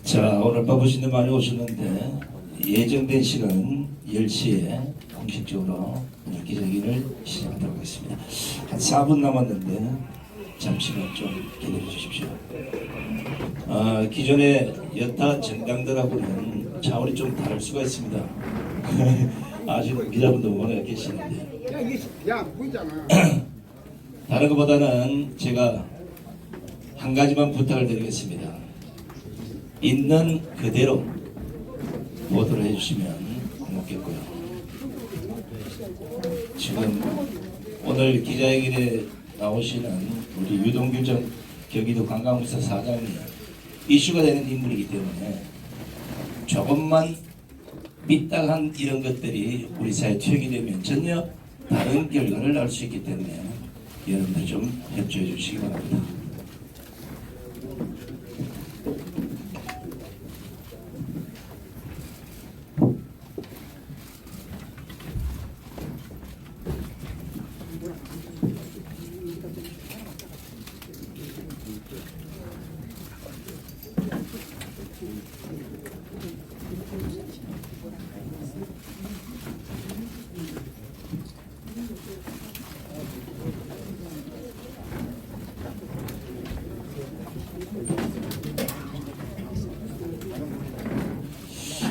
자, 오늘 바쁘신데 많이 오셨는데 예정된 시간은 10시에 공식적으로 오늘 기자회견을 시작하도록 하겠습니다. 한 4분 남았는데 잠시만 좀 기다려 주십시오. 기존의 여타 정당들하고는 차원이 좀 다를 수가 있습니다. 아시는 기자분도 오늘 계시는데 야, 보이잖아. 다른 것보다는 제가 한 가지만 부탁을 드리겠습니다. 있는 그대로 보도를 해주시면 고맙겠고요. 지금 오늘 기자회견에 나오시는 우리 유동규 전 경기도 관광부서 사장이 이슈가 되는 인물이기 때문에 조금만 삐딱한 이런 것들이 우리 사회에 투영이 되면 전혀 다른 결과를 알 수 있기 때문에 여러분들 좀 협조해 주시기 바랍니다.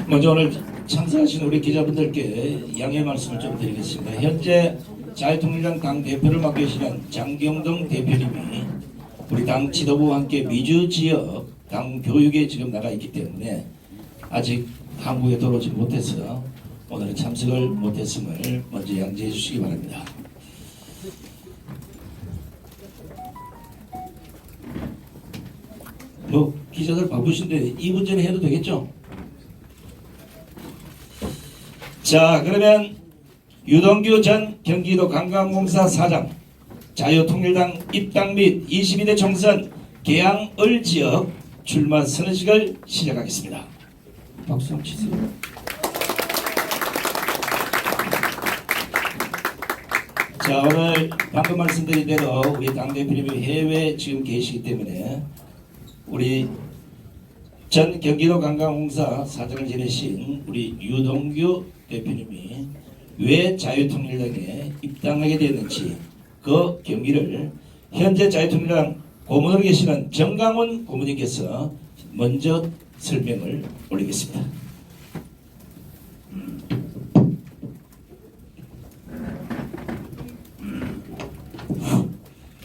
먼저 오늘 참석하신 우리 기자분들께 양해 말씀을 좀 드리겠습니다. 현재 자유통일당 당 대표를 맡고 계시는 장경동 대표님이 우리 당 지도부와 함께 미주 지역 당 교육에 지금 나가 있기 때문에 아직 한국에 들어오지 못해서 오늘 참석을 못했음을 먼저 양지해 주시기 바랍니다. 뭐 기자들 바쁘신데 2분 전에 해도 되겠죠? 자, 그러면 유동규 전 경기도 관광공사 사장, 자유통일당 입당 및 22대 총선 계양을 지역 출마 선언식을 시작하겠습니다. 박수 한번 치세요. 자, 오늘 방금 말씀드린 대로 우리 당대표님이 해외에 지금 계시기 때문에 우리 전 경기도 관광공사 사장을 지내신 우리 유동규 대표님이 왜 자유통일당에 입당하게 됐는지 그 경위를 현재 자유통일당 고문으로 계시는 정강훈 고문님께서 먼저 설명을 올리겠습니다.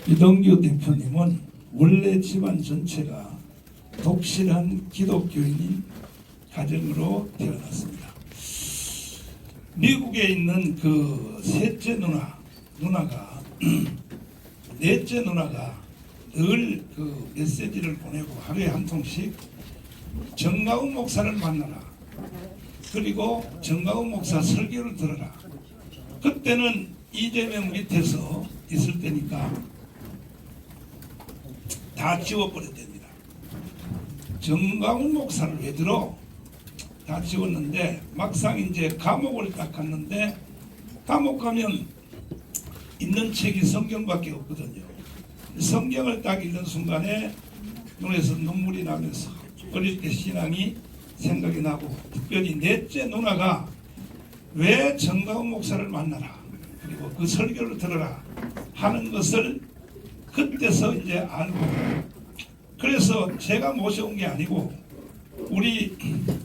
유동규 대표님은 원래 집안 전체가 독실한 기독교인인 가정으로 태어났습니다. 미국에 있는 그 셋째 누나가 넷째 누나가 늘 그 메시지를 보내고 하루에 한 통씩 정가훈 목사를 만나라. 그리고 정가훈 목사 설교를 들어라. 그때는 이재명 밑에서 있을 때니까 다 지워버렸답니다. 정가훈 목사를 왜 들어? 다 지웠는데 막상 이제 감옥을 딱 갔는데 감옥 가면 있는 책이 성경밖에 없거든요. 성경을 딱 읽는 순간에 눈에서 눈물이 나면서 어릴 때 신앙이 생각이 나고 특별히 넷째 누나가 왜 정가훈 목사를 만나라 그리고 그 설교를 들어라 하는 것을 그때서 이제 알고 그래서 제가 모셔온 게 아니고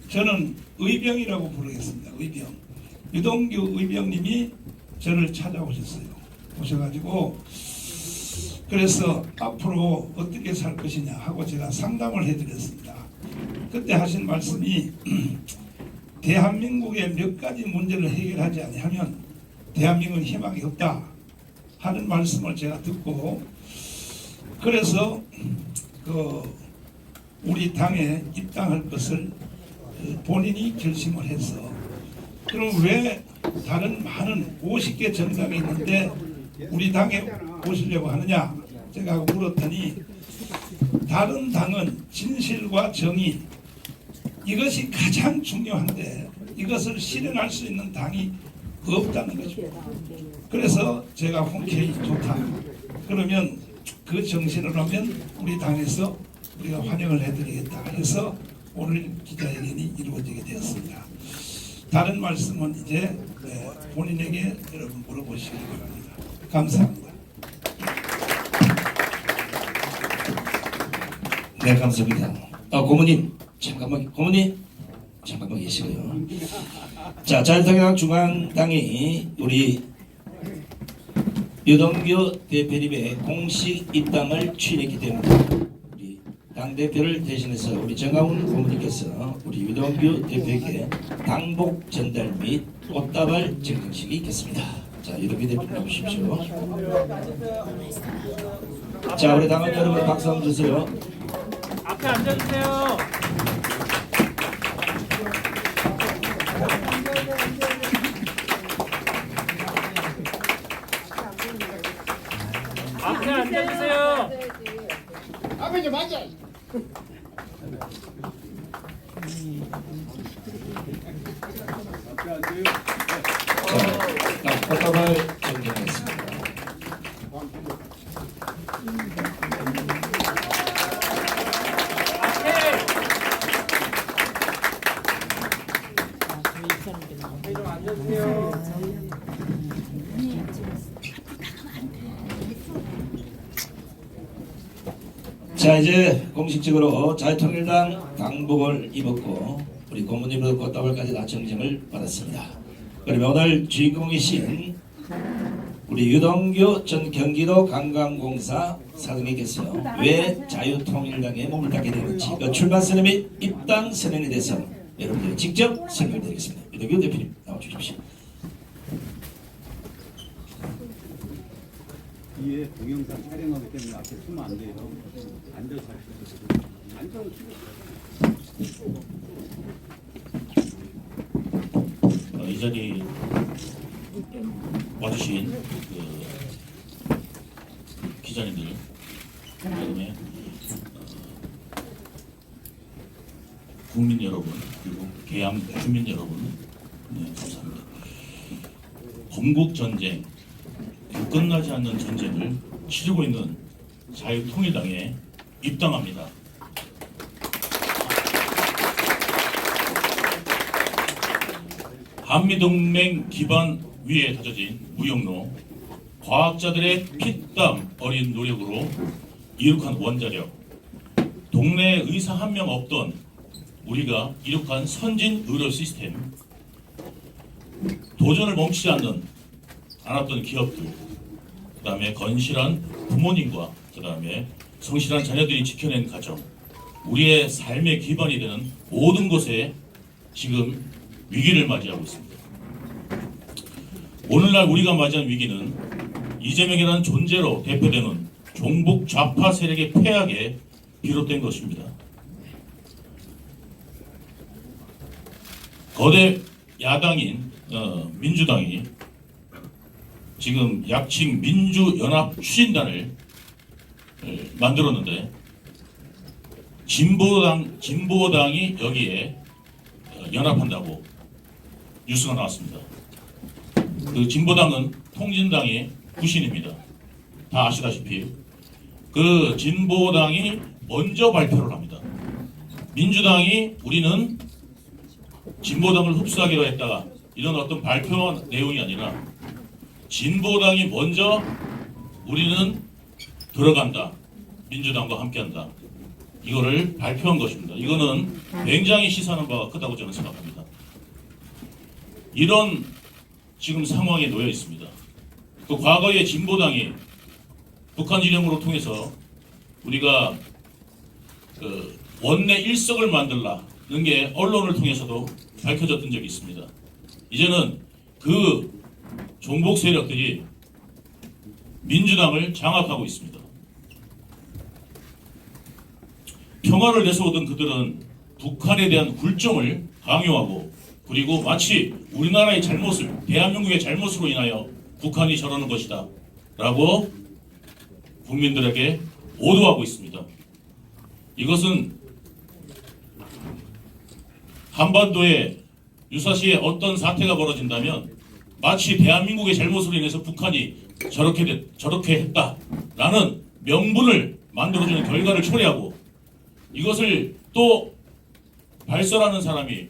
저는 의병이라고 부르겠습니다. 의병. 유동규 의병님이 저를 찾아오셨어요. 오셔가지고 그래서 앞으로 어떻게 살 것이냐 하고 제가 상담을 해드렸습니다. 그때 하신 말씀이 대한민국의 몇 가지 문제를 해결하지 아니하면 대한민국은 희망이 없다 하는 말씀을 제가 듣고 그래서 우리 당에 입당할 것을 본인이 결심을 해서 그럼 왜 다른 많은 50개 정당이 있는데 우리 당에 오시려고 하느냐 제가 물었더니 다른 당은 진실과 정의 이것이 가장 중요한데 이것을 실현할 수 있는 당이 없다는 거죠. 그래서 제가 흔쾌히 좋다. 그러면 그 정신을 하면 우리 당에서 우리가 환영을 해드리겠다 해서 오늘 기자회견이 이루어지게 되었습니다. 다른 말씀은 이제 본인에게 여러분 물어보시기 바랍니다. 감사합니다. 네, 감사합니다. 고모님 잠깐만 계시고요. 자, 자유통일당 중앙당이 우리 유동규 대표님의 공식 입당을 취했기 때문에 우리 당대표를 대신해서 우리 정가훈 고모님께서 우리 유동규 대표에게 당복 전달 및 꽃다발 증정식이 있겠습니다. 자, 유동규 대표님 나오십시오. 자, 우리 당원 여러분 박수 한번 주세요. 앞에 앉아주세요. 앞에 앉아주세요. 앞에 좀 앉아. 자, 꽃다발 증정했습니다. 앞에 좀 앉아주세요. 자, 이제 공식적으로 자유통일당 당복을 입었고 우리 고모님으로 꽃다발까지 다 정정을 받았습니다. 그러면 오늘 주인공이신 우리 유동규 전 경기도 관광공사 사장님께서 왜 자유통일당에 몸을 닦게 되는지 그 출마 선언 및 입당 선언에 대해서 여러분들이 직접 설명드리겠습니다. 유동규 대표님 나와주십시오. 뒤에 동영상 촬영하기 때문에 앞에 쓰면 안 돼요. 앉아서 하시죠. 앉아서 이 자리 와주신 기자님들 그다음에 국민 여러분 그리고 계양 주민 여러분 감사합니다. 건국 전쟁 끝나지 않는 전쟁을 치르고 있는 자유통일당에 입당합니다. 한미동맹 기반 위에 다져진 무역로, 과학자들의 피땀 어린 노력으로 이룩한 원자력, 동네 의사 한 명 없던 우리가 이룩한 선진 의료 시스템, 도전을 멈추지 않았던 기업들, 그 다음에 건실한 부모님과 그 다음에 성실한 자녀들이 지켜낸 가정, 우리의 삶의 기반이 되는 모든 곳에 지금 위기를 맞이하고 있습니다. 오늘날 우리가 맞이한 위기는 이재명이라는 존재로 대표되는 종북 좌파 세력의 폐악에 비롯된 것입니다. 거대 야당인 민주당이 지금 약칭 민주연합 추진단을 만들었는데 진보당이 여기에 연합한다고 뉴스가 나왔습니다. 그 진보당은 통진당의 부신입니다. 다 아시다시피 그 진보당이 먼저 발표를 합니다. 민주당이 우리는 진보당을 흡수하기로 했다가 이런 어떤 발표 내용이 아니라 진보당이 먼저 우리는 들어간다. 민주당과 함께한다. 이거를 발표한 것입니다. 이거는 굉장히 시사하는 바가 크다고 저는 생각합니다. 이런 지금 상황에 놓여 있습니다. 그 과거에 진보당이 북한 진영으로 통해서 우리가 그 원내 일석을 만들라는 게 언론을 통해서도 밝혀졌던 적이 있습니다. 이제는 그 종북 세력들이 민주당을 장악하고 있습니다. 평화를 내세우던 그들은 북한에 대한 굴종을 강요하고 그리고 마치 우리나라의 잘못을 대한민국의 잘못으로 인하여 북한이 저러는 것이다 라고 국민들에게 오도하고 있습니다. 이것은 한반도에 유사시에 어떤 사태가 벌어진다면 마치 대한민국의 잘못으로 인해서 북한이 저렇게 했다라는 명분을 만들어주는 결과를 초래하고 이것을 또 발설하는 사람이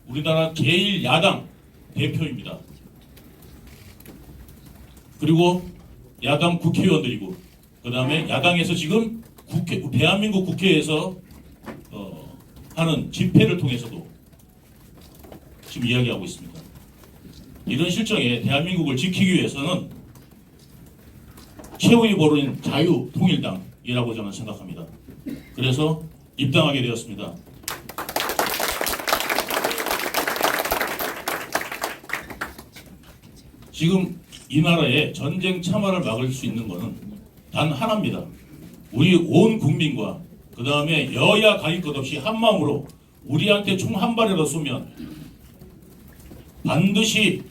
우리나라 제1야당 대표입니다. 그리고 야당 국회의원들이고 그 다음에 야당에서 지금 대한민국 국회에서 하는 집회를 통해서도 지금 이야기하고 있습니다. 이런 실정에 대한민국을 지키기 위해서는 최후의 보루인 자유통일당이라고 저는 생각합니다. 그래서 입당하게 되었습니다. 지금 이 나라의 전쟁 참화를 막을 수 있는 것은 단 하나입니다. 우리 온 국민과 그 다음에 여야 가릴 것 없이 한 마음으로 우리한테 총 한 발이라도 쏘면 반드시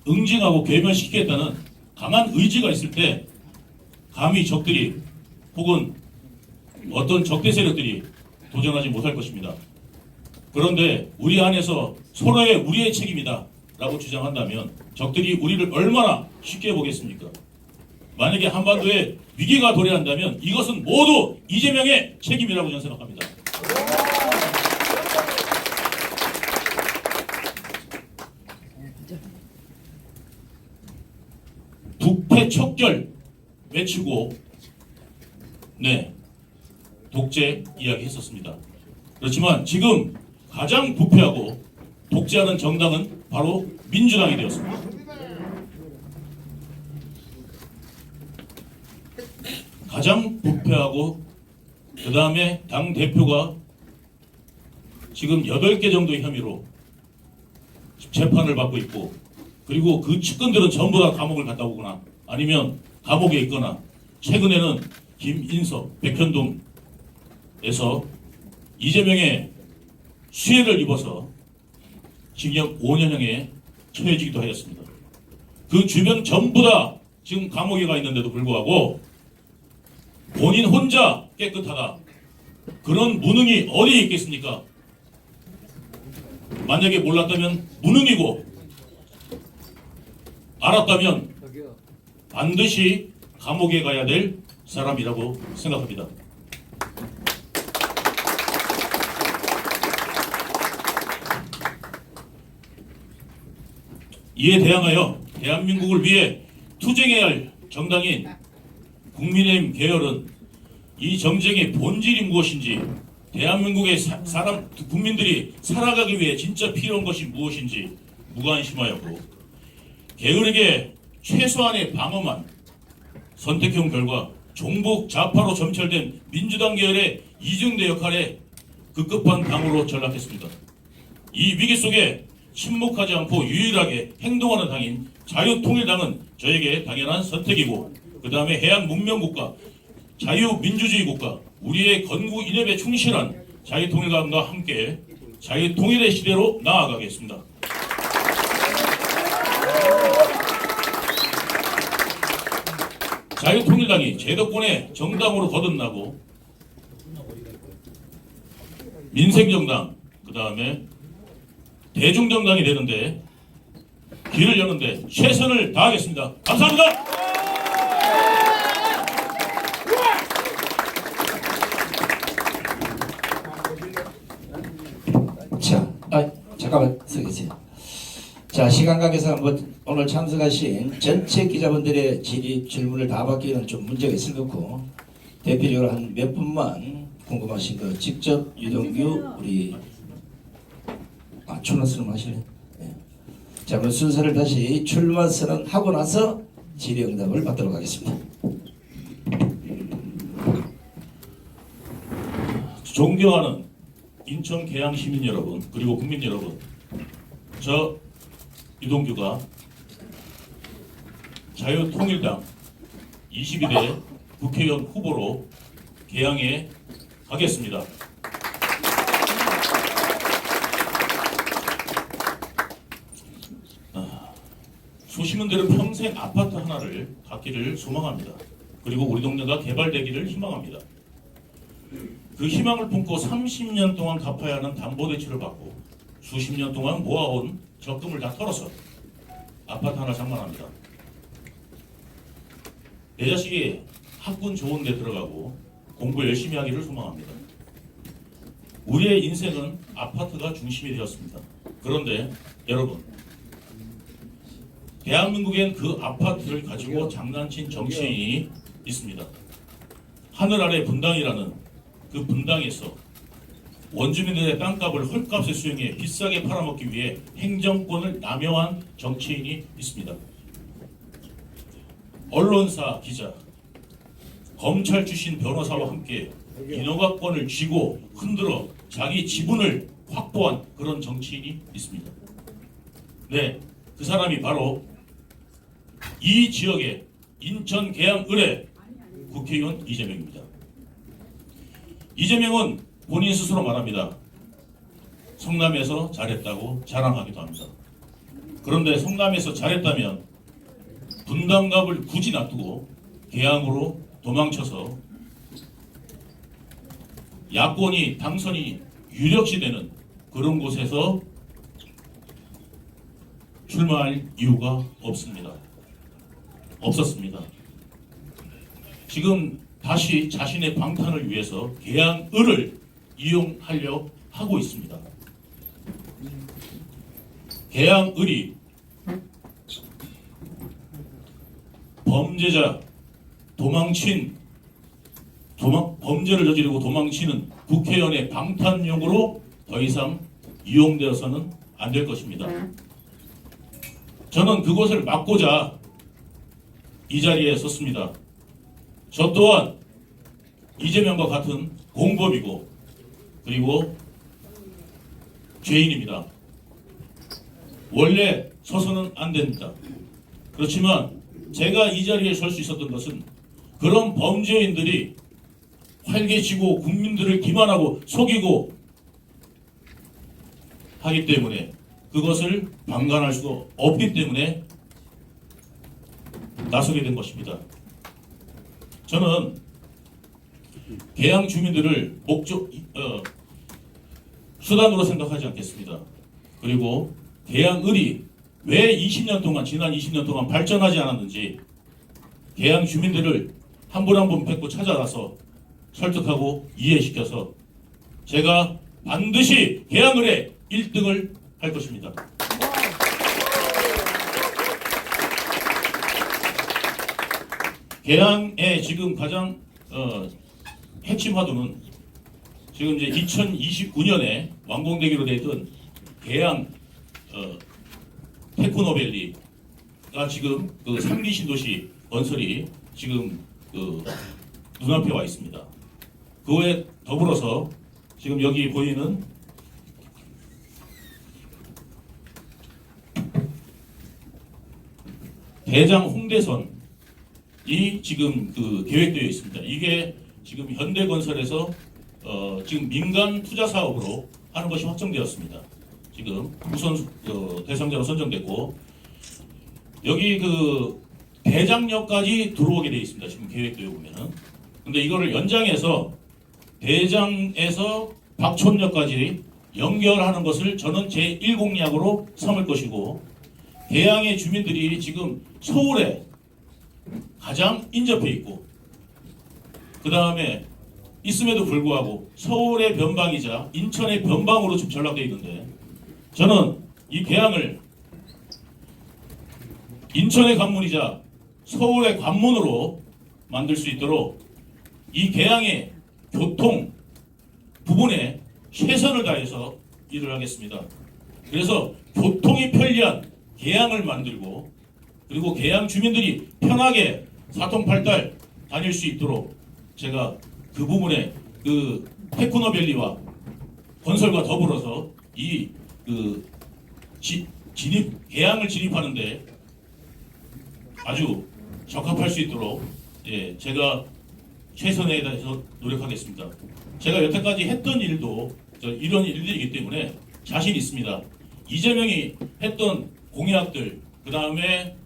응징하고 괴멸시키겠다는 강한 의지가 있을 때 감히 적들이 혹은 어떤 적대 세력들이 도전하지 못할 것입니다. 그런데 우리 안에서 서로의 우리의 책임이다 라고 주장한다면 적들이 우리를 얼마나 쉽게 보겠습니까? 만약에 한반도에 위기가 도래한다면 이것은 모두 이재명의 책임이라고 저는 생각합니다. 부패 척결 외치고 독재 이야기 했었습니다. 그렇지만 지금 가장 부패하고 독재하는 정당은 바로 민주당이 되었습니다. 가장 부패하고 그 다음에 당 대표가 지금 8개 정도의 혐의로 재판을 받고 있고 그리고 그 측근들은 전부 다 감옥을 갔다 오거나 아니면 감옥에 있거나 최근에는 김인석, 백현동에서 이재명의 수혜를 입어서 징역 5년형에 처해지기도 하였습니다. 그 주변 전부 다 지금 감옥에 가 있는데도 불구하고 본인 혼자 깨끗하다. 그런 무능이 어디에 있겠습니까? 만약에 몰랐다면 무능이고 알았다면 반드시 감옥에 가야 될 사람이라고 생각합니다. 이에 대항하여 대한민국을 위해 투쟁해야 할 정당인 국민의힘 계열은 이 정쟁의 본질이 무엇인지 대한민국의 국민들이 살아가기 위해 진짜 필요한 것이 무엇인지 무관심하였고 게으르게 최소한의 방어만 선택해온 결과 종북 좌파로 점철된 민주당 계열의 이중대 역할에 급급한 당으로 전락했습니다. 이 위기 속에 침묵하지 않고 유일하게 행동하는 당인 자유통일당은 저에게 당연한 선택이고 그 다음에 해양 문명국가, 자유민주주의 국가, 우리의 건국 이념에 충실한 자유통일당과 함께 자유통일의 시대로 나아가겠습니다. 자유통일당이 제도권의 정당으로 거듭나고 민생정당, 그 다음에 대중정당이 되는데 길을 여는데 최선을 다하겠습니다. 감사합니다. 잠깐만 서 계세요. 자, 시간 관계상 오늘 참석하신 전체 기자분들의 질문을 다 받기에는 좀 문제가 있을 것 같고 대표적으로 한 몇 분만 궁금하신 거 직접 유동규 우리 출마 선언 하실래요? 네. 자, 그럼 순서를 다시 출마 선언 하고 나서 질의응답을 받도록 하겠습니다. 존경하는 인천 계양 시민 여러분 그리고 국민 여러분, 저 유동규가 자유통일당 22대 국회의원 후보로 계양에 가겠습니다. 수시민들은 평생 아파트 하나를 갖기를 소망합니다. 그리고 우리 동네가 개발되기를 희망합니다. 그 희망을 품고 30년 동안 갚아야 하는 담보대출을 받고 수십 년 동안 모아온 적금을 다 털어서 아파트 하나 장만합니다. 내 자식이 학군 좋은 데 들어가고 공부 열심히 하기를 소망합니다. 우리의 인생은 아파트가 중심이 되었습니다. 그런데 여러분, 대한민국엔 그 아파트를 가지고 장난친 정치인이 있습니다. 하늘 아래 분당이라는 그 분당에서 원주민들의 땅값을 헐값에 수용해 비싸게 팔아먹기 위해 행정권을 남용한 정치인이 있습니다. 언론사 기자, 검찰 출신 변호사와 함께 인허가권을 쥐고 흔들어 자기 지분을 확보한 그런 정치인이 있습니다. 네, 그 사람이 바로 이 지역의 인천 계양 을의 국회의원 이재명입니다. 이재명은 본인 스스로 말합니다. 성남에서 잘했다고 자랑하기도 합니다. 그런데 성남에서 잘했다면 분당갑을 굳이 놔두고 계양으로 도망쳐서 야권이 당선이 유력시되는 그런 곳에서 출마할 이유가 없었습니다. 지금 다시 자신의 방탄을 위해서 계양을을 이용하려 하고 있습니다. 계양을이 범죄자, 범죄를 저지르고 도망치는 국회의원의 방탄용으로 더 이상 이용되어서는 안 될 것입니다. 저는 그것을 막고자 이 자리에 섰습니다. 저 또한 이재명과 같은 공범이고 그리고 죄인입니다. 원래 서서는 안 됩니다. 그렇지만 제가 이 자리에 설 수 있었던 것은 그런 범죄인들이 활개치고 국민들을 기만하고 속이고 하기 때문에 그것을 방관할 수가 없기 때문에 나서게 된 것입니다. 저는 계양 주민들을 수단으로 생각하지 않겠습니다. 그리고 계양을이 왜 20년 동안 지난 20년 동안 발전하지 않았는지 계양 주민들을 한 분 한 분 뵙고 찾아가서 설득하고 이해시켜서 제가 반드시 계양을의 1등을 할 것입니다. 계양의 지금 가장 핵심 화두는 지금 이제 2029년에 완공되기로 되어 있던 계양 테크노밸리가 지금 그 3기 신도시 건설이 지금 그 눈앞에 와 있습니다. 그거에 더불어서 지금 여기 보이는 대장 홍대선이 지금 그 계획되어 있습니다. 이게 지금 현대건설에서 지금 민간 투자 사업으로 하는 것이 확정되었습니다. 지금 우선 대상자로 선정됐고 여기 그 대장역까지 들어오게 되어 있습니다. 지금 계획되어 보면은. 근데 이거를 연장해서 대장에서 박촌역까지 연결하는 것을 저는 제1공약으로 삼을 것이고 계양의 주민들이 지금 서울에 가장 인접해 있고 그 다음에 있음에도 불구하고 서울의 변방이자 인천의 변방으로 지금 전락되어 있는데 저는 이 계양을 인천의 관문이자 서울의 관문으로 만들 수 있도록 이 계양의 교통 부분에 최선을 다해서 일을 하겠습니다. 그래서 교통이 편리한 계양을 만들고 그리고 계양 주민들이 편하게 사통팔달 다닐 수 있도록 제가 그 부분에 그 테크노밸리와 건설과 더불어서 이 그 계양을 진입하는데 아주 적합할 수 있도록 제가 최선에 다해서 노력하겠습니다. 제가 여태까지 했던 일도 이런 일들이기 때문에 자신 있습니다. 이재명이 했던 공약들, 그 다음에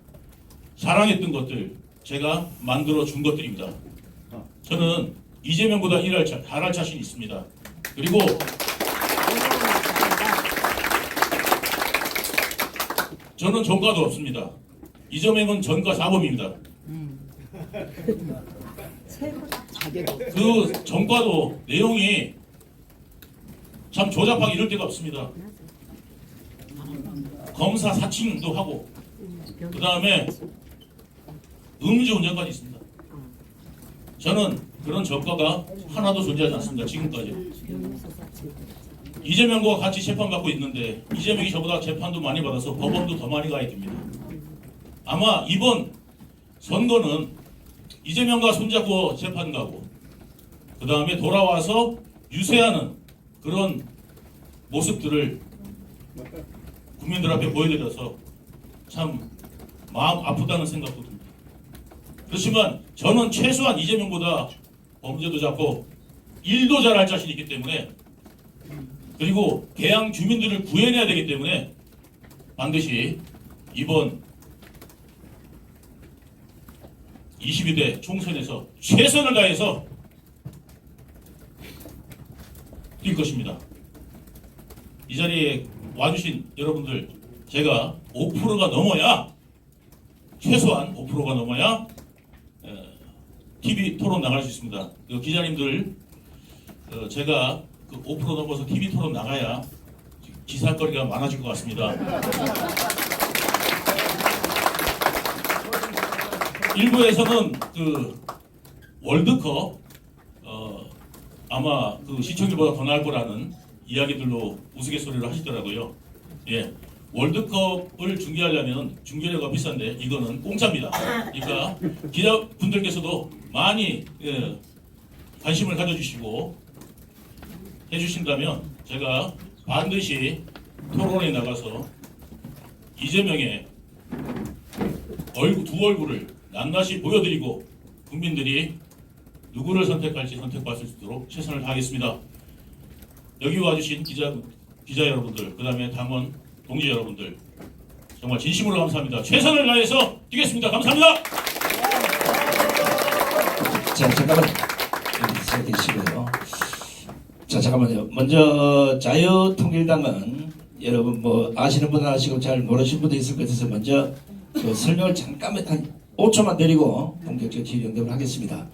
자랑했던 것들 제가 만들어 준 것들입니다. 저는 이재명보다 잘할 자신이 있습니다. 그리고 저는 전과도 없습니다. 이재명은 전과 4범입니다. 그 전과도 내용이 참 조잡하게 이럴 데가 없습니다. 검사 사칭도 하고 그 다음에 음주운전까지 있습니다. 저는 그런 전과가 하나도 존재하지 않습니다. 지금까지. 이재명과 같이 재판받고 있는데 이재명이 저보다 재판도 많이 받아서 법원도 더 많이 가야 됩니다. 아마 이번 선거는 이재명과 손잡고 재판 가고 그 다음에 돌아와서 유세하는 그런 모습들을 국민들 앞에 보여드려서 참 마음 아프다는 생각도 듭니다. 그렇지만 저는 최소한 이재명보다 범죄도 잡고 일도 잘할 자신이 있기 때문에 그리고 개항 주민들을 구해내야 되기 때문에 반드시 이번 22대 총선에서 최선을 다해서 뛸 것입니다. 이 자리에 와주신 여러분들 제가 5%가 넘어야 최소한 5%가 넘어야 TV 토론 나갈 수 있습니다. 그 기자님들 제가 그 5% 넘어서 TV 토론 나가야 기사거리가 많아질 것 같습니다. 일부에서는 그 월드컵 아마 그 시청률보다 더 나을 거라는 이야기들로 우스갯소리를 하시더라고요. 예, 월드컵을 중계하려면 중계료가 비싼데 이거는 공짜입니다. 그러니까 기자분들께서도 많이 관심을 가져주시고 해주신다면 제가 반드시 토론에 나가서 이재명의 두 얼굴을 낱낱이 보여드리고 국민들이 누구를 선택할지 선택받을 수 있도록 최선을 다하겠습니다. 여기 와주신 기자 여러분들, 그 다음에 당원 동지 여러분들 정말 진심으로 감사합니다. 최선을 다해서 뛰겠습니다. 감사합니다. 자, 잠깐만 여기서 계시고요. 자, 잠깐만요. 먼저 자유통일당은 여러분 뭐 아시는 분은 아시고 잘 모르시는 분도 있을 것 같아서 먼저 그 설명을 잠깐만 한 5초만 드리고 본격적으로 진행을 하겠습니다.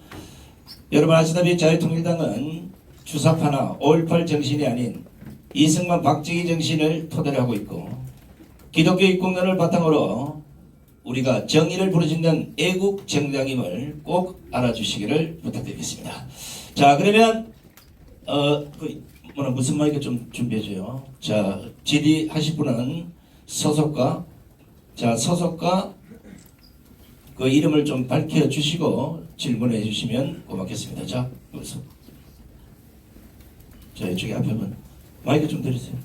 여러분 아시다시피 자유통일당은 주사파나 5.18 정신이 아닌 이승만 박정희 정신을 토대로 하고 있고 기독교 입국론을 바탕으로 우리가 정의를 부르짖는 애국 정당임을 꼭 알아주시기를 부탁드리겠습니다. 자, 그러면 무슨 마이크 좀 준비해줘요. 자, 질의하실 분은 소속과 그 이름을 좀 밝혀주시고 질문해 주시면 고맙겠습니다. 자, 여기서. 자, 이쪽에 앞에 분 마이크 좀 드리세요.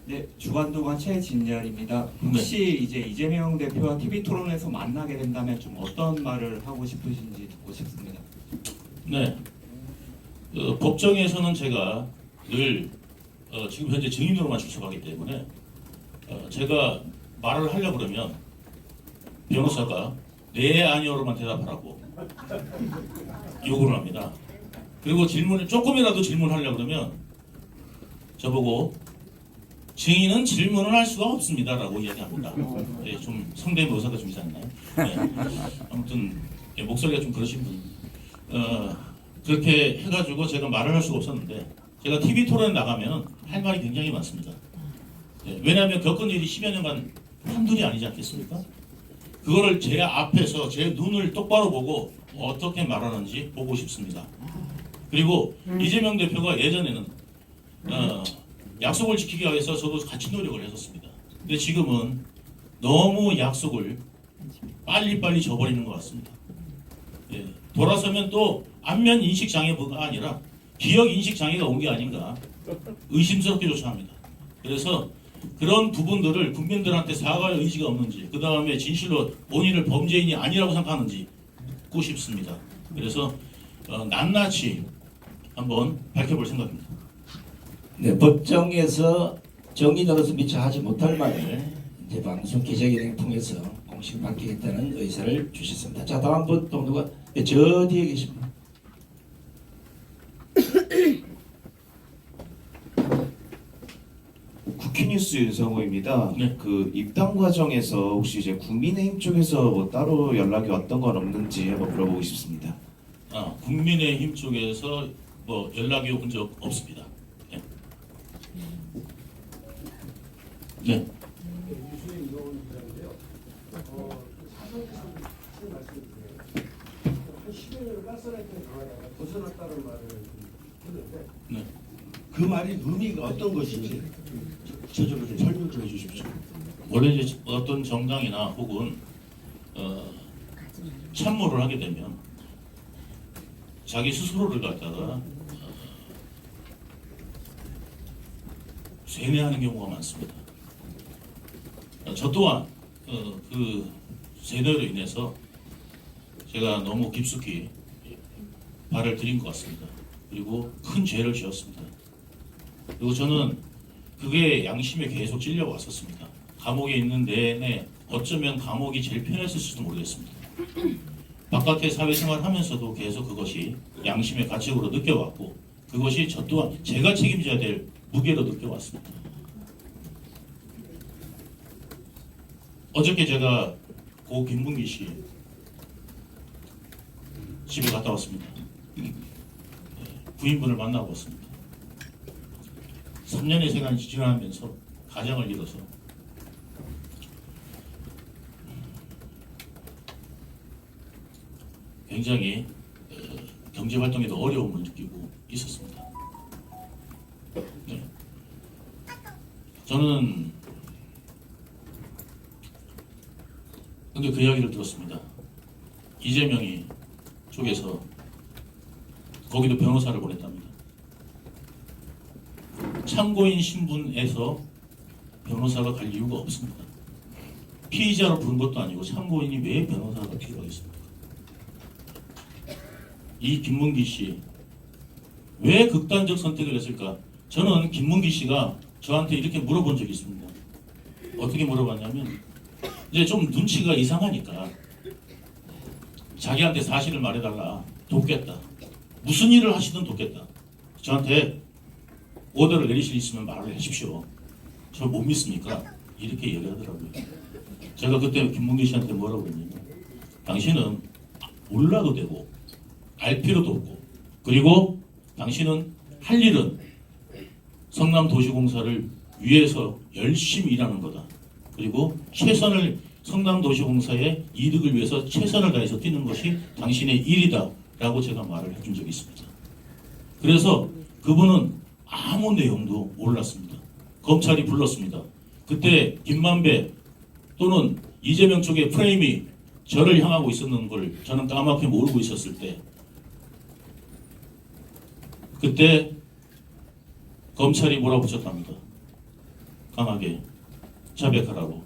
네, 주관도관 최진열입니다. 혹시 이제 이재명 대표와 TV 토론에서 만나게 된다면 좀 어떤 말을 하고 싶으신지 듣고 싶습니다. 네, 법정에서는 제가 늘 지금 현재 증인으로만 출석하기 때문에 제가 말을 하려고 그러면 변호사가 네 아니오로만 대답하라고 요구를 합니다. 그리고 질문을 조금이라도 질문하려고 그러면 저보고 증인은 질문을 할 수가 없습니다라고 이야기합니다. 네, 좀 성대모사가 좀 이상했나요? 네. 아무튼 목소리가 좀 그러신 분. 그렇게 해가지고 제가 말을 할 수가 없었는데 제가 TV 토론에 나가면 할 말이 굉장히 많습니다. 네, 왜냐하면 겪은 일이 10여 년간 한둘이 아니지 않겠습니까? 그거를 제 앞에서 제 눈을 똑바로 보고 어떻게 말하는지 보고 싶습니다. 그리고 이재명 대표가 예전에는 약속을 지키기 위해서 저도 같이 노력을 했었습니다. 근데 지금은 너무 약속을 빨리빨리 져버리는 것 같습니다. 예, 돌아서면 또 안면 인식 장애가 아니라 기억 인식 장애가 온 게 아닌가 의심스럽게조차 합니다. 그래서 그런 부분들을 국민들한테 사과할 의지가 없는지, 그 다음에 진실로 본인을 범죄인이 아니라고 생각하는지 묻고 싶습니다. 그래서 낱낱이 한번 밝혀볼 생각입니다. 네, 법정에서 정인으로서 미처 하지 못할 말을 이제 방송 기자회견을 통해서 공식 밝히겠다는 의사를 주셨습니다. 자, 다음 분 또 누가? 네, 저 뒤에 계십니다. 국회의원 오마이뉴스 윤성호입니다. 네. 그 입당 과정에서 혹시 이제 국민의힘 쪽에서 뭐 따로 연락이 왔던 건 없는지 한번 물어보고 싶습니다. 국민의힘 쪽에서 뭐 연락이 온 적 없습니다. 네. 네. 네. 그 말이 의미가 어떤 것인지 구체적으로 좀 설명 좀 해주십시오. 원래 이제 어떤 정당이나 혹은 참모를 하게 되면 자기 스스로를 갖다가 세뇌하는 경우가 많습니다. 저 또한 그 세뇌로 인해서 제가 너무 깊숙이 발을 들인 것 같습니다. 그리고 큰 죄를 지었습니다. 그리고 저는 그게 양심에 계속 찔려왔었습니다. 감옥에 있는 내내 어쩌면 감옥이 제일 편했을지도 모르겠습니다. 바깥의 사회생활 하면서도 계속 그것이 양심의 가책으로 느껴왔고 그것이 저 또한 제가 책임져야 될 무게로 느껴왔습니다. 어저께 제가 고 김문기 씨 집에 갔다 왔습니다. 부인분을 만나고 왔습니다. 3년의 세간이 지나면서 가장을 잃어서 굉장히 경제 활동에도 어려움을 느끼고 있었습니다. 네. 저는 근데 그 이야기를 들었습니다. 이재명이 쪽에서 거기도 변호사를 보냈답니다. 참고인 신분에서 변호사가 갈 이유가 없습니다. 피의자로 부른 것도 아니고 참고인이 왜 변호사가 필요하겠습니까? 이 김문기 씨 왜 극단적 선택을 했을까? 저는 김문기 씨가 저한테 이렇게 물어본 적이 있습니다. 어떻게 물어봤냐면 이제 좀 눈치가 이상하니까 자기한테 사실을 말해달라. 돕겠다. 무슨 일을 하시든 돕겠다. 저한테 오더를 내리실 수 있으면 말을 하십시오. 저 못 믿습니까? 이렇게 얘기하더라고요. 제가 그때 김문기 씨한테 뭐라고 했냐면 당신은 몰라도 되고 알 필요도 없고 그리고 당신은 할 일은 성남도시공사를 위해서 열심히 일하는 거다. 그리고 최선을 성남도시공사의 이득을 위해서 최선을 다해서 뛰는 것이 당신의 일이다 라고 제가 말을 해준 적이 있습니다. 그래서 그분은 아무 내용도 몰랐습니다. 검찰이 불렀습니다. 그때 김만배 또는 이재명 쪽의 프레임이 저를 향하고 있었는 걸 저는 까맣게 모르고 있었을 때 그때 검찰이 몰아붙였답니다. 강하게 자백하라고.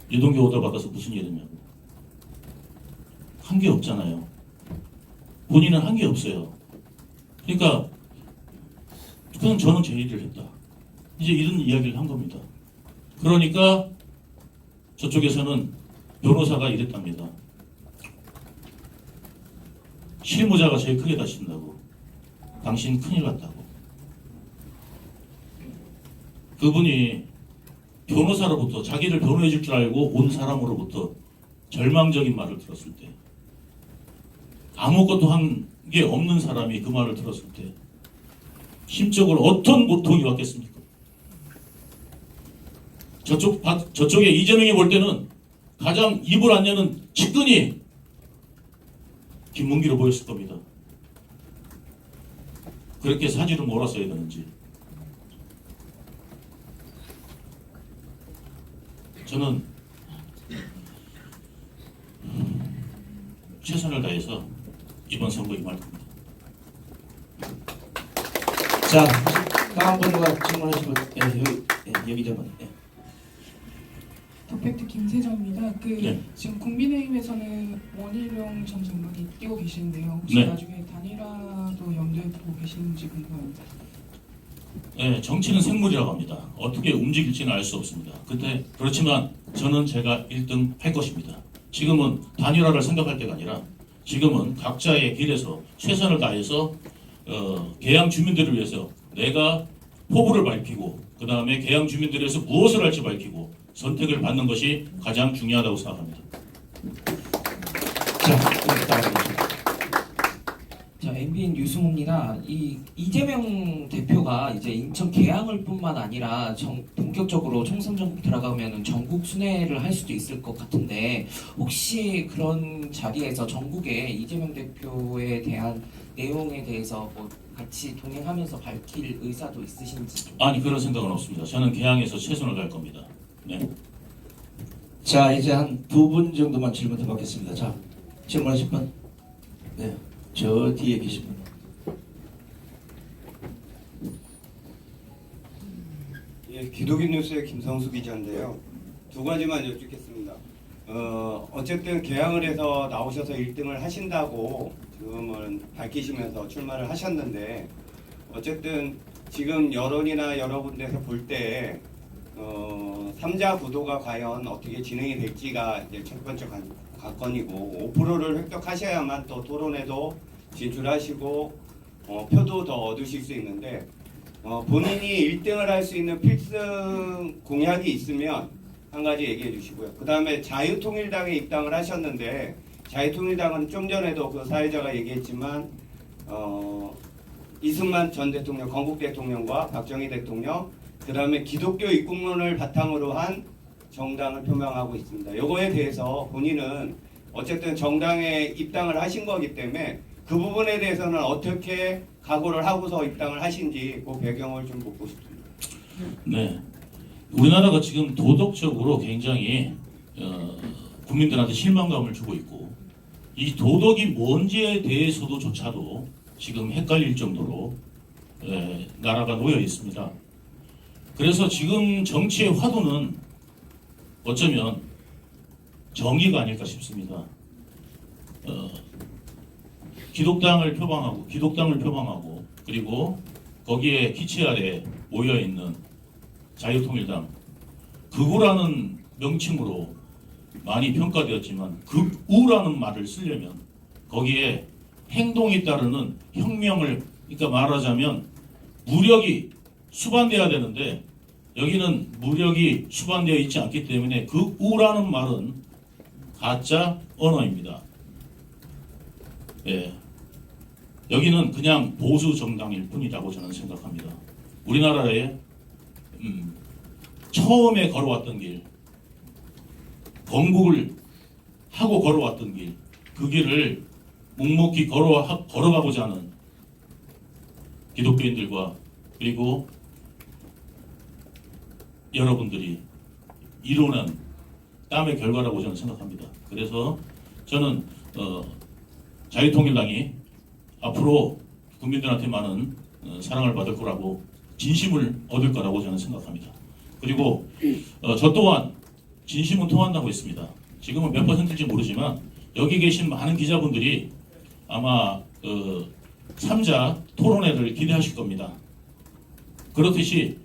유동규 오더 받아서 무슨 일 했냐고. 한 게 없잖아요. 본인은 한 게 없어요. 그러니까 그냥 저는 제 일을 했다. 이제 이런 이야기를 한 겁니다. 그러니까 저쪽에서는 변호사가 이랬답니다. 실무자가 제일 크게 다친다고. 당신 큰일 났다고. 그분이 변호사로부터 자기를 변호해 줄 줄 알고 온 사람으로부터 절망적인 말을 들었을 때 아무것도 한 게 없는 사람이 그 말을 들었을 때 심적으로 어떤 고통이 왔겠습니까? 저쪽에 이재명이 볼 때는 가장 입을 안 여는 측근이 김문기로 보였을 겁니다. 그렇게 사지를 몰았어야 되는지. 저는 최선을 다해서 이번 선거 임할 겁니다. 자, 다음 분과 질문하시고 여기 좀. 더팩트 김세정입니다. 네. 지금 국민의힘에서는 원희룡 전 장관이 뛰고 계시는데요. 혹시 네. 나중에 단일화도 염두에 두고 계시는지 궁금합니다. 네, 정치는 생물이라고 합니다. 어떻게 움직일지는 알 수 없습니다. 그렇지만 저는 제가 1등 할 것입니다. 지금은 단일화를 생각할 때가 아니라 지금은 각자의 길에서 최선을 다해서 개항 주민들을 위해서 내가 포부를 밝히고 그 다음에 개항 주민들에서 무엇을 할지 밝히고 선택을 받는 것이 가장 중요하다고 생각합니다. 자, 따라가겠습니다. 자, MBN 유승우입니다. 이재명 대표가 이제 인천 계양을 뿐만 아니라 본격적으로 총선 전국 들어가면 전국 순회를 할 수도 있을 것 같은데 혹시 그런 자리에서 전국에 이재명 대표에 대한 내용에 대해서 뭐 같이 동행하면서 밝힐 의사도 있으신지 좀. 아니 그런 생각은 없습니다. 저는 개항에서 최선을 다할 겁니다. 네. 자, 이제 한 2분 정도만 질문 더 받겠습니다. 자, 질문하실 분? 네, 저 뒤에 계신 분. 예, 기독인 뉴스의 김성수 기자인데요. 두 가지만 여쭙겠습니다. 어쨌든 개항을 해서 나오셔서 1등을 하신다고 지금은 밝히시면서 출마를 하셨는데 어쨌든 지금 여론이나 여러 군데서 볼 때 3자 구도가 과연 어떻게 진행이 될지가 이제 첫 번째 관건이고 5%를 획득하셔야만 또 토론에도 진출하시고 표도 더 얻으실 수 있는데 본인이 1등을 할 수 있는 필승 공약이 있으면 한 가지 얘기해 주시고요. 그 다음에 자유통일당에 입당을 하셨는데 자유통일당은 좀 전에도 그 사회자가 얘기했지만 이승만 전 대통령, 건국 대통령과 박정희 대통령, 그 다음에 기독교 입국론을 바탕으로 한 정당을 표명하고 있습니다. 요거에 대해서 본인은 어쨌든 정당에 입당을 하신 거기 때문에 그 부분에 대해서는 어떻게 각오를 하고서 입당을 하신지 그 배경을 좀 묻고 싶습니다. 네. 우리나라가 지금 도덕적으로 굉장히 국민들한테 실망감을 주고 있고 이 도덕이 뭔지에 대해서조차도 지금 헷갈릴 정도로 나라가 놓여 있습니다. 그래서 지금 정치의 화두는 어쩌면 정의가 아닐까 싶습니다. 기독당을 표방하고 그리고 거기에 기치 아래 모여 있는 자유통일당 극우라는 명칭으로 많이 평가되었지만 극우라는 말을 쓰려면 거기에 행동이 따르는 혁명을 그러니까 말하자면 무력이 수반돼야 되는데 여기는 무력이 수반되어 있지 않기 때문에 극우라는 말은 가짜 언어입니다. 예. 여기는 그냥 보수 정당일 뿐이라고 저는 생각합니다. 우리나라에 처음에 걸어왔던 길, 건국을 하고 걸어왔던 길, 그 길을 묵묵히 걸어가고자 하는 기독교인들과 그리고 여러분들이 이루는 땀의 결과라고 저는 생각합니다. 그래서 저는 자유통일당이 앞으로 국민들한테 많은 사랑을 받을 거라고 진심을 얻을 거라고 저는 생각합니다. 그리고 저 또한 진심은 통한다고 했습니다. 지금은 몇 퍼센트인지 모르지만 여기 계신 많은 기자분들이 아마 3자 토론회를 기대하실 겁니다. 그렇듯이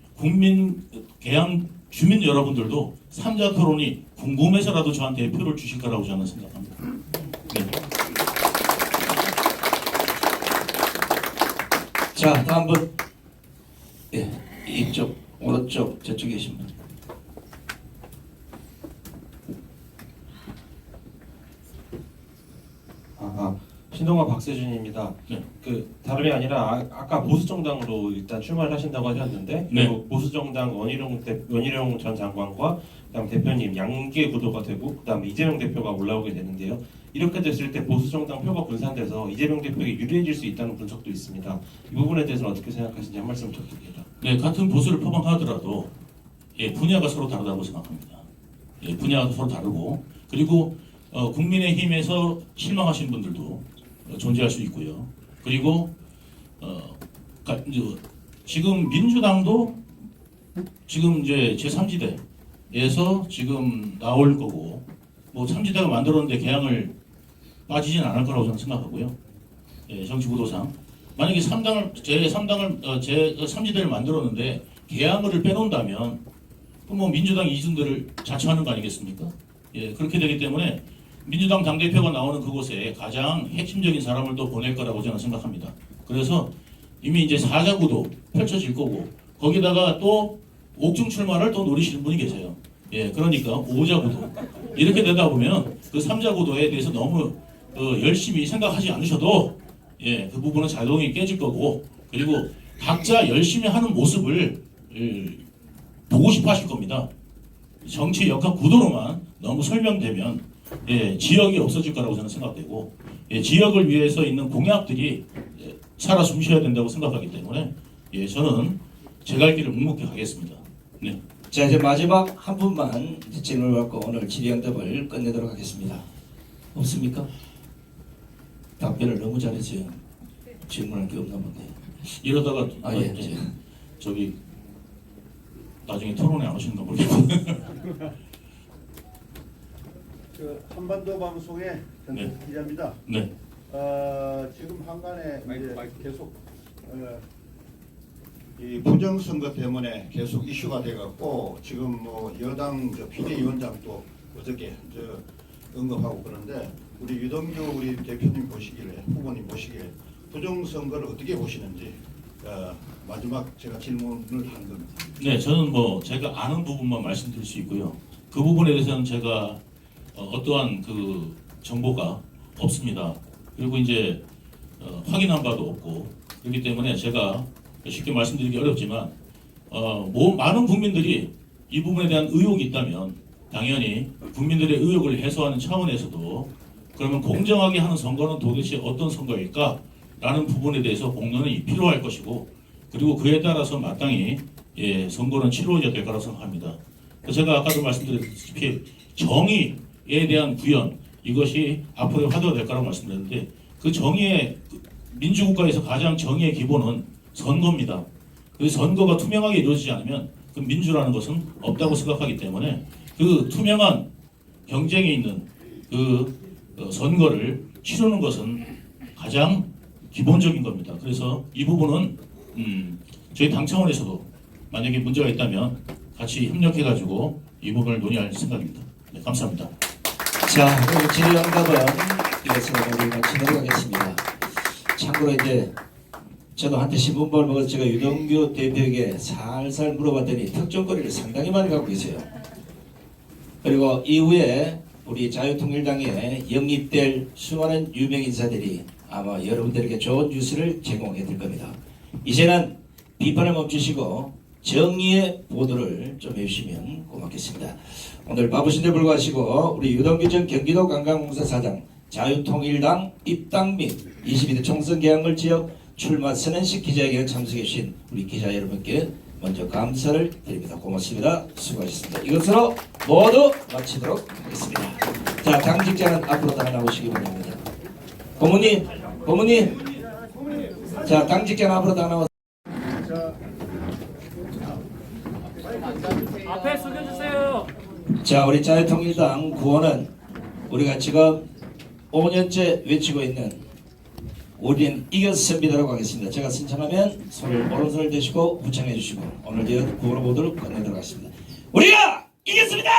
개항 주민 여러분들도 3자 토론이 궁금해서라도 저한테 표를 주실 거라고 저는 생각합니다. 네. 자, 다음 분. 예, 이쪽, 오른쪽, 저쪽에 계신 분. 신동아 박세준입니다. 네. 그 다름이 아니라 아까 보수정당으로 일단 출마를 하신다고 하셨는데 네. 그리고 보수정당 원희룡 전 장관과 그다음 대표님 양계 구도가 되고 그다음 이재명 대표가 올라오게 되는데요. 이렇게 됐을 때 보수정당 표가 분산돼서 이재명 대표에게 유리해질 수 있다는 분석도 있습니다. 이 부분에 대해서는 어떻게 생각하시는지 한 말씀 부탁드립니다. 네, 같은 보수를 표방하더라도 분야가 서로 다르다고 생각합니다. 분야가 서로 다르고 그리고 국민의힘에서 실망하신 분들도 존재할 수 있고요. 그리고 지금 민주당도 지금 이제 제3지대에서 지금 나올 거고 뭐 3지대가 만들었는데 개항을 빠지진 않을 거라고 저는 생각하고요. 정치 구도상 만약에 제3지대를 만들었는데 개항을 빼놓는다면 뭐 민주당 이중들을 자처하는 거 아니겠습니까? 그렇게 되기 때문에 민주당 당대표가 나오는 그곳에 가장 핵심적인 사람을 또 보낼 거라고 저는 생각합니다. 그래서 이미 이제 4자구도 펼쳐질 거고 거기다가 또 옥중 출마를 또 노리시는 분이 계세요. 예, 그러니까 5자 구도 이렇게 되다 보면 그 3자 구도에 대해서 너무 열심히 생각하지 않으셔도 예, 그 부분은 자동이 깨질 거고 그리고 각자 열심히 하는 모습을 보고 싶어 하실 겁니다. 정치 역학 구도로만 너무 설명되면 예, 지역이 없어질 거라고 저는 생각되고 예, 지역을 위해서 있는 공약들이 살아 숨쉬어야 된다고 생각하기 때문에 예, 저는 제 갈 길을 묵묵히 가겠습니다. 네. 자, 이제 마지막 한 분만 질문을 받고 오늘 질의응답을 끝내도록 하겠습니다. 없습니까? 답변을 너무 잘했어요. 질문할 게 없나 본데. 이러다가 예. 저기 나중에 토론회 안 오시는 거 모르겠고. 그 한반도 방송의 네. 기자입니다. 네. 지금 한간에 이제 계속 이 부정선거 때문에 계속 이슈가 돼갖고 지금 뭐 여당 비대위원장도 어저께 언급하고 그런데 우리 유동규 우리 대표님 보시기에 후보님 보시기에 부정선거를 어떻게 보시는지 마지막 제가 질문을 한 겁니다. 네, 저는 뭐 제가 아는 부분만 말씀드릴 수 있고요. 그 부분에 대해서는 제가 어떠한 그 정보가 없습니다. 그리고 이제 확인한 바도 없고 그렇기 때문에 제가 쉽게 말씀드리기 어렵지만 많은 국민들이 이 부분에 대한 의혹이 있다면 당연히 국민들의 의혹을 해소하는 차원에서도 그러면 공정하게 하는 선거는 도대체 어떤 선거일까? 라는 부분에 대해서 공론이 필요할 것이고 그리고 그에 따라서 마땅히 예, 선거는 치루어져야 될 거라고 생각합니다. 제가 아까도 말씀드렸다시피 정의에 대한 구현 이것이 앞으로의 화두가 될 거라고 말씀드렸는데 그 정의의 민주국가에서 가장 정의의 기본은 선거입니다. 그 선거가 투명하게 이루어지지 않으면 그 민주라는 것은 없다고 생각하기 때문에 그 투명한 경쟁이 있는 그 선거를 치르는 것은 가장 기본적인 겁니다. 그래서 이 부분은 저희 당 차원에서도 만약에 문제가 있다면 같이 협력해가지고 이 부분을 논의할 생각입니다. 네, 감사합니다. 자, 그리고 질의응답은 이것으로 우리 마치도록 하겠습니다. 참고로 이제 저도 한때 신문법을 먹어서 제가 유동규 대표에게 살살 물어봤더니 특종거리를 상당히 많이 갖고 계세요. 그리고 이후에 우리 자유통일당에 영입될 수많은 유명 인사들이 아마 여러분들에게 좋은 뉴스를 제공해 드릴 겁니다. 이제는 비판을 멈추시고 정의의 보도를 좀 해주시면 고맙겠습니다. 오늘 바쁘신데 불구하시고 우리 유동규 전 경기도 관광공사 사장 자유통일당 입당 및 22대 총선 개항을 지역 출마 선언식 기자회견에 참석해 주신 우리 기자 여러분께 먼저 감사를 드립니다. 고맙습니다. 수고하셨습니다. 이것으로 모두 마치도록 하겠습니다. 자, 당직자는 앞으로 다 나오시기 바랍니다. 고모님. 자, 당직자는 앞으로 다 나와서. 앞에 숙여주세요. 자, 우리 자유통일당 구호는 우리가 지금 5년째 외치고 있는 우리는 이겼습니다라고 하겠습니다. 제가 신청하면 손을 오른손을 대시고 후창해 주시고 오늘 이 구호로 모두를 건네도록 하겠습니다. 우리가 이겼습니다!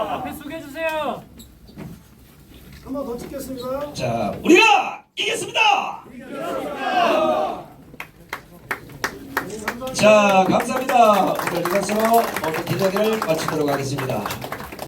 앞에 숙여주세요. 한 번 더 찍겠습니다. 자, 우리가 이겼습니다! 자, 감사합니다. 오늘 이것으로 오늘 기자회견을 마치도록 하겠습니다.